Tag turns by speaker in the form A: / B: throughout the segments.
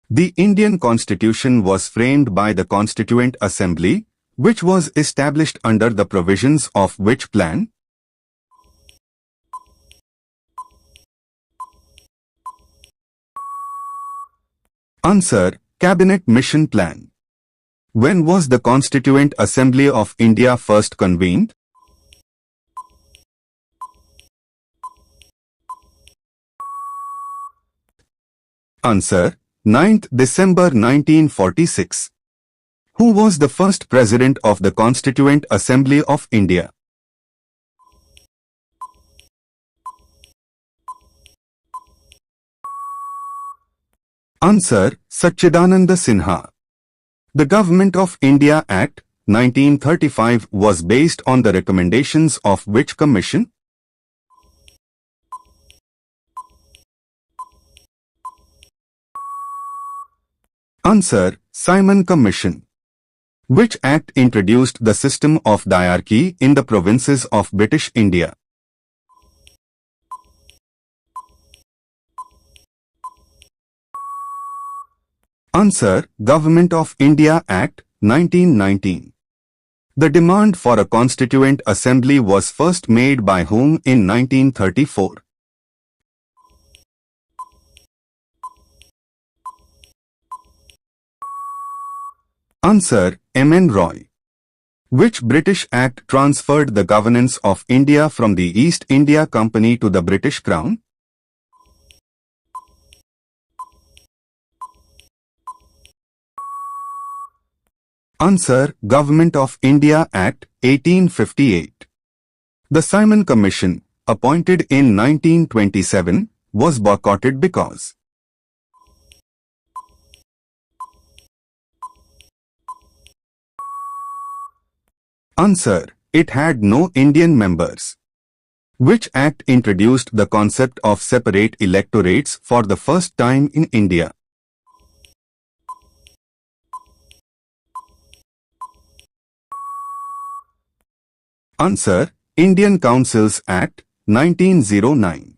A: The Indian Constitution was framed by the Constituent Assembly, which was established under the provisions of which plan? Answer: Cabinet Mission Plan. When was the Constituent Assembly of India first convened? Answer: 9th December 1946. Who was the first President of the Constituent Assembly of India? Answer: Satchidananda Sinha. The Government of India Act, 1935 was based on the recommendations of which commission? Answer: Simon Commission. Which act introduced the system of diarchy in the provinces of British India? Answer: Government of India Act, 1919. The demand for a Constituent Assembly was first made by whom in 1934? Answer: M.N. Roy. Which British Act transferred the governance of India from the East India Company to the British Crown? Answer: Government of India Act, 1858. The Simon Commission, appointed in 1927, was boycotted because? Answer: It had no Indian members. Which act introduced the concept of separate electorates for the first time in India? Answer: Indian Councils Act, 1909.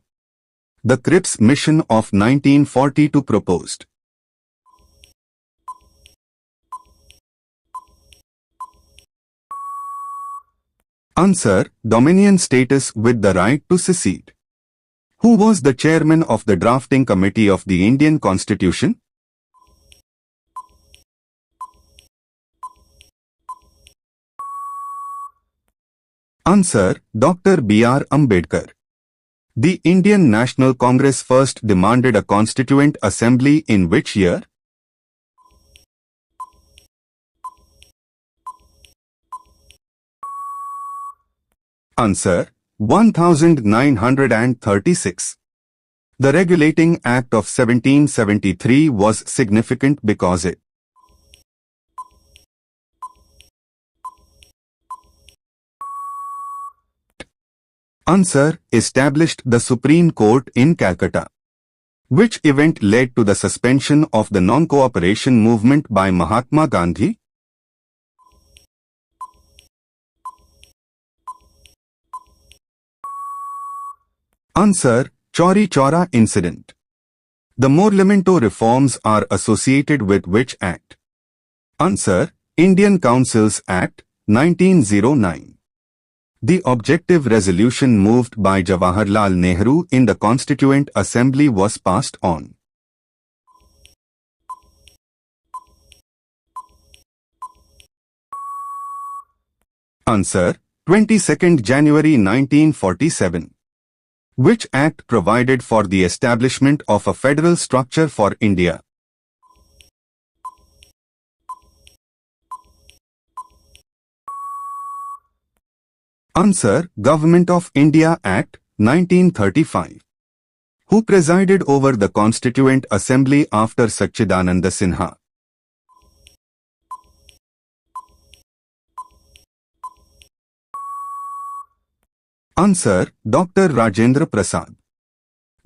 A: The Cripps Mission of 1942 proposed. Answer: Dominion status with the right to secede. Who was the chairman of the drafting committee of the Indian Constitution? Answer: Dr. B.R. Ambedkar. The Indian National Congress first demanded a Constituent Assembly in which year? Answer: 1936. The Regulating Act of 1773 was significant because it Answer: established the Supreme Court in Calcutta. Which event led to the suspension of the non-cooperation movement by Mahatma Gandhi? Answer: Chauri Chaura incident. The Morlamento reforms are associated with which act? Answer: Indian Councils Act, 1909. The objective resolution moved by Jawaharlal Nehru in the Constituent Assembly was passed on. Answer: 22nd January 1947. Which act provided for the establishment of a federal structure for India? Answer: Government of India Act, 1935. Who presided over the Constituent Assembly after Satchidananda Sinha? Answer: Dr. Rajendra Prasad.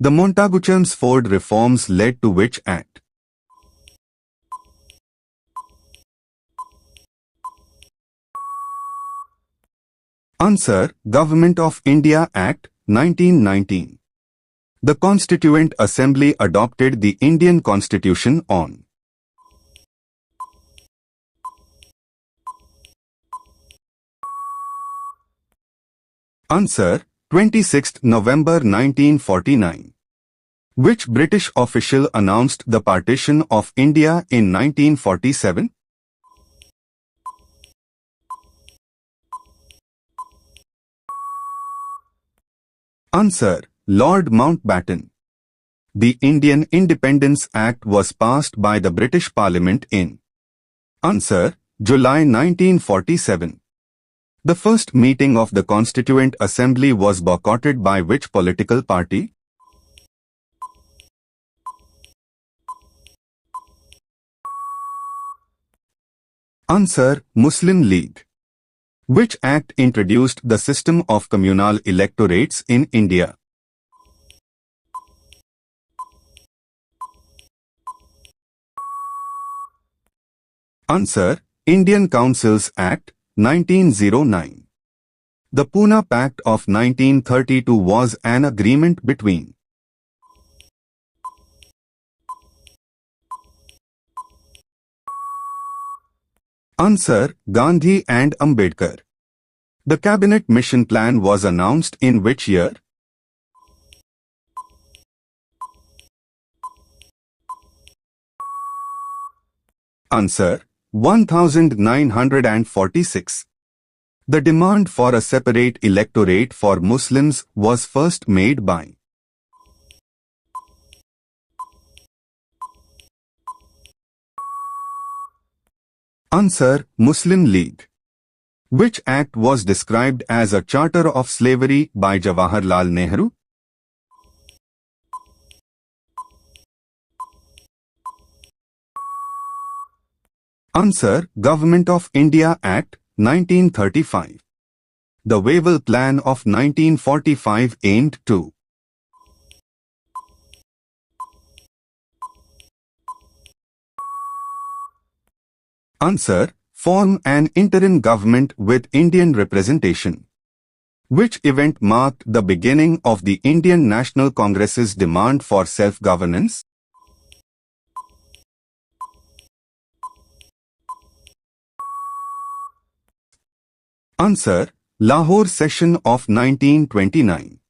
A: The Montagu-Chelmsford reforms led to which act? Answer: Government of India Act, 1919. The Constituent Assembly adopted the Indian Constitution on Answer, 26th November 1949. Which British official announced the partition of India in 1947? Answer, Lord Mountbatten. The Indian Independence Act was passed by the British Parliament in Answer, July 1947. The first meeting of the Constituent Assembly was boycotted by which political party? Answer, Muslim League. Which act introduced the system of communal electorates in India? Answer, Indian Councils Act, 1909. The Pune Pact of 1932 was an agreement between Answer, Gandhi and Ambedkar. The Cabinet Mission Plan was announced in which year? Answer, 1946. The demand for a separate electorate for Muslims was first made by Answer, Muslim League. Which act was described as a charter of slavery by Jawaharlal Nehru? Answer, Government of India Act, 1935. The Wavell Plan of 1945 aimed to Answer, form an interim government with Indian representation. Which event marked the beginning of the Indian National Congress's demand for self-governance? Answer, Lahore Session of 1929.